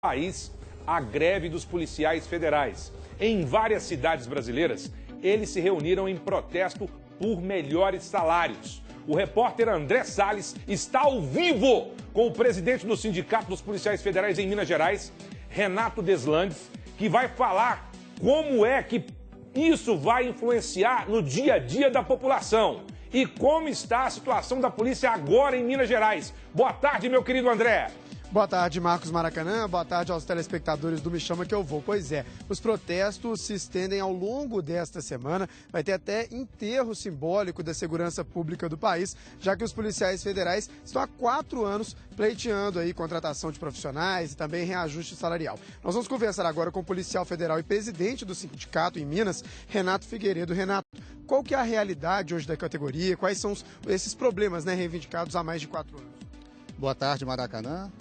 país a greve dos policiais federais. Em várias cidades brasileiras, eles se reuniram em protesto por melhores salários. O repórter André Salles está ao vivo com o presidente do Sindicato dos Policiais Federais em Minas Gerais, Renato Deslandes, que vai falar como é que isso vai influenciar no dia a dia da população e como está a situação da polícia agora em Minas Gerais. Boa tarde, meu querido André. Boa tarde, Marcos Maracanã. Boa tarde aos telespectadores do Me Chama Que Eu Vou. Pois é, os protestos se estendem ao longo desta semana. Vai ter até enterro simbólico da segurança pública do país, já que os policiais federais estão há 4 anos pleiteando aí contratação de profissionais e também reajuste salarial. Nós vamos conversar agora com o policial federal e presidente do sindicato em Minas, Renato Figueiredo. Renato, qual que é a realidade hoje da categoria? Quais são esses problemas, reivindicados há mais de 4 anos? Boa tarde, Maracanã.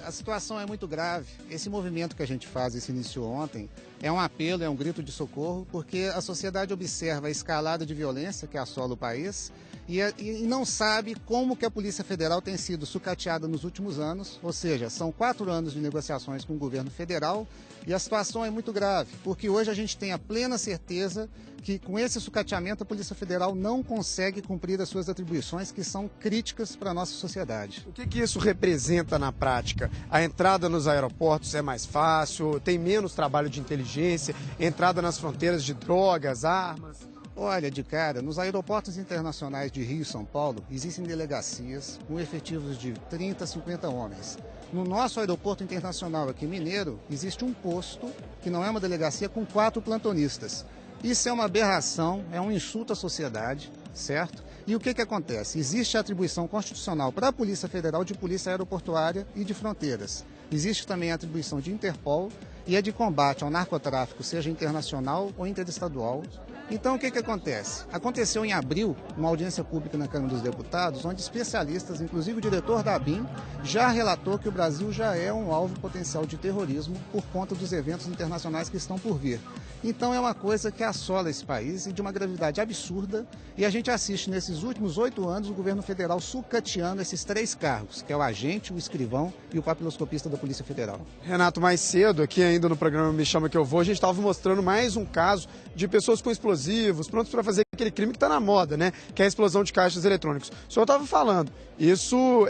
A situação é muito grave. Esse movimento que a gente faz e se iniciou ontem é um apelo, é um grito de socorro, porque a sociedade observa a escalada de violência que assola o país e não sabe como que a Polícia Federal tem sido sucateada nos últimos anos, ou seja, são 4 anos de negociações com o governo federal e a situação é muito grave, porque hoje a gente tem a plena certeza que com esse sucateamento a Polícia Federal não consegue cumprir as suas atribuições que são críticas para a nossa sociedade. O que isso representa na prática? A entrada nos aeroportos é mais fácil, tem menos trabalho de inteligência, entrada nas fronteiras de drogas, armas? Olha, de cara, nos aeroportos internacionais de Rio e São Paulo existem delegacias com efetivos de 30 a 50 homens. No nosso aeroporto internacional aqui Mineiro, existe um posto, que não é uma delegacia, com 4 plantonistas. Isso é uma aberração, é um insulto à sociedade, certo? E o que acontece? Existe a atribuição constitucional para a Polícia Federal de Polícia Aeroportuária e de Fronteiras. Existe também a atribuição de Interpol e a de combate ao narcotráfico, seja internacional ou interestadual. Então, o que acontece? Aconteceu em abril uma audiência pública na Câmara dos Deputados, onde especialistas, inclusive o diretor da ABIN, já relatou que o Brasil já é um alvo potencial de terrorismo por conta dos eventos internacionais que estão por vir. Então, é uma coisa que assola esse país e de uma gravidade absurda, e a gente assiste nesses últimos 8 anos o governo federal sucateando esses 3 cargos, que é o agente, o escrivão e o papiloscopista da Polícia Federal. Renato, mais cedo, aqui ainda no programa Me Chama Que Eu Vou, a gente estava mostrando mais um caso de pessoas com explosivos, prontos para fazer aquele crime que está na moda, que é a explosão de caixas eletrônicos. O senhor estava falando, isso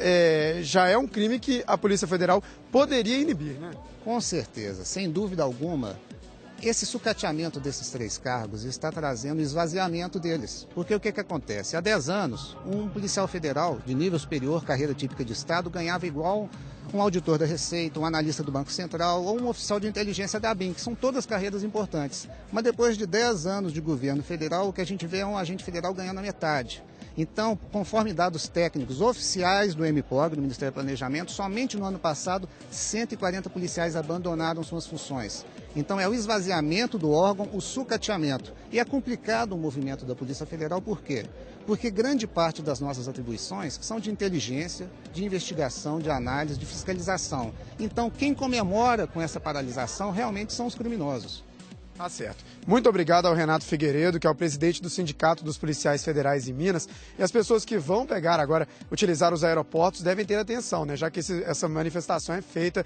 já é um crime que a Polícia Federal poderia inibir, né? Com certeza, sem dúvida alguma. Esse sucateamento desses 3 cargos está trazendo esvaziamento deles. Porque o que acontece? Há 10 anos, um policial federal de nível superior, carreira típica de Estado, ganhava igual um auditor da Receita, um analista do Banco Central ou um oficial de inteligência da ABIN, que são todas carreiras importantes. Mas depois de 10 anos de governo federal, o que a gente vê é um agente federal ganhando a metade. Então, conforme dados técnicos oficiais do MPOG, do Ministério do Planejamento, somente no ano passado, 140 policiais abandonaram suas funções. Então, é o esvaziamento do órgão, o sucateamento. E é complicado o movimento da Polícia Federal, por quê? Porque grande parte das nossas atribuições são de inteligência, de investigação, de análise, de fiscalização. Então, quem comemora com essa paralisação realmente são os criminosos. Tá certo. Muito obrigado ao Renato Figueiredo, que é o presidente do Sindicato dos Policiais Federais em Minas. E as pessoas que vão pegar agora, utilizar os aeroportos, devem ter atenção, já que essa manifestação é feita,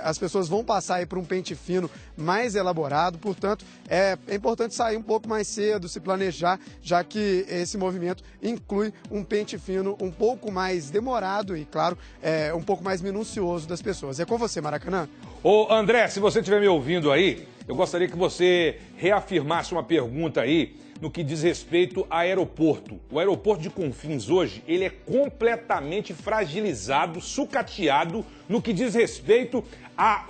as pessoas vão passar aí por um pente fino mais elaborado, portanto, é importante sair um pouco mais cedo, se planejar, já que esse movimento inclui um pente fino um pouco mais demorado e, claro, um pouco mais minucioso das pessoas. É com você, Maracanã. Ô, André, se você estiver me ouvindo aí, eu gostaria que você reafirmasse uma pergunta aí no que diz respeito ao aeroporto. O aeroporto de Confins hoje, ele é completamente fragilizado, sucateado no que diz respeito a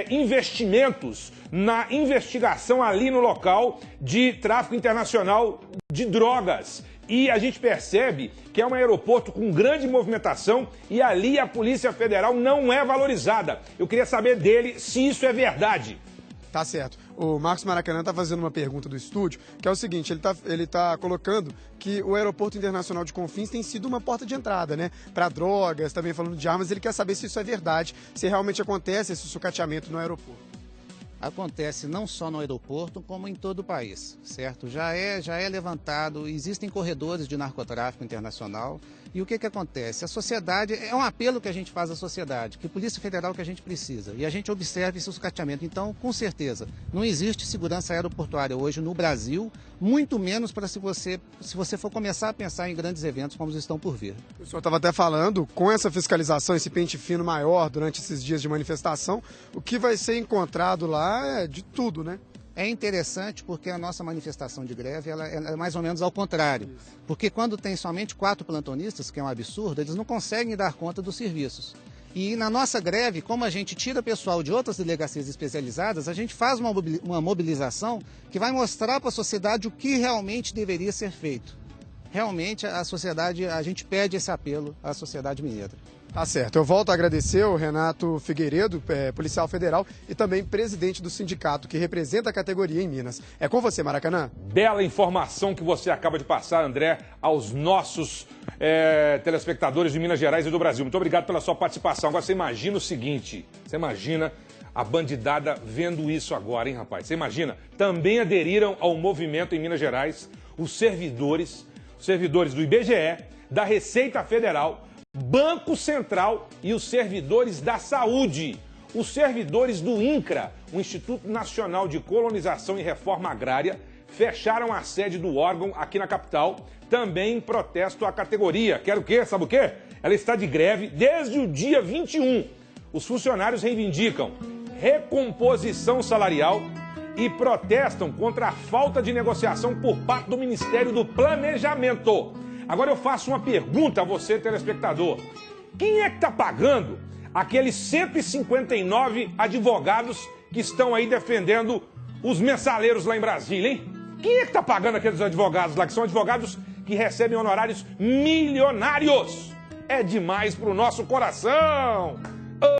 investimentos na investigação ali no local de tráfico internacional de drogas. E a gente percebe que é um aeroporto com grande movimentação e ali a Polícia Federal não é valorizada. Eu queria saber dele se isso é verdade. Tá certo. O Marcos Maracanã está fazendo uma pergunta do estúdio, que é o seguinte, ele tá colocando que o Aeroporto Internacional de Confins tem sido uma porta de entrada, para drogas, também falando de armas. Ele quer saber se isso é verdade, se realmente acontece esse sucateamento no aeroporto. Acontece não só no aeroporto, como em todo o país, certo? Já é levantado, existem corredores de narcotráfico internacional E o que acontece? A sociedade, é um apelo que a gente faz à sociedade, que a Polícia Federal que a gente precisa, e a gente observa esse sucateamento. Então, com certeza, não existe segurança aeroportuária hoje no Brasil, muito menos para se você for começar a pensar em grandes eventos como os estão por vir. O senhor estava até falando, com essa fiscalização, esse pente fino maior durante esses dias de manifestação, o que vai ser encontrado lá é de tudo, né? É interessante porque a nossa manifestação de greve ela é mais ou menos ao contrário. Porque quando tem somente 4 plantonistas, que é um absurdo, eles não conseguem dar conta dos serviços. E na nossa greve, como a gente tira pessoal de outras delegacias especializadas, a gente faz uma mobilização que vai mostrar para a sociedade o que realmente deveria ser feito. Realmente a sociedade, a gente pede esse apelo à sociedade mineira. Tá certo. Eu volto a agradecer o Renato Figueiredo, policial federal e também presidente do sindicato que representa a categoria em Minas. É com você, Maracanã. Bela informação que você acaba de passar, André, aos nossos telespectadores de Minas Gerais e do Brasil. Muito obrigado pela sua participação. Agora você imagina o seguinte, você imagina a bandidada vendo isso agora, hein, rapaz? Você imagina? Também aderiram ao movimento em Minas Gerais os servidores do IBGE, da Receita Federal, Banco Central e os servidores da saúde, os servidores do INCRA, o Instituto Nacional de Colonização e Reforma Agrária, fecharam a sede do órgão aqui na capital, também em protesto à categoria. Quer o quê? Sabe o quê? Ela está de greve desde o dia 21. Os funcionários reivindicam recomposição salarial e protestam contra a falta de negociação por parte do Ministério do Planejamento. Agora eu faço uma pergunta a você, telespectador. Quem é que está pagando aqueles 159 advogados que estão aí defendendo os mensaleiros lá em Brasília, hein? Quem é que está pagando aqueles advogados lá, que são advogados que recebem honorários milionários? É demais para o nosso coração!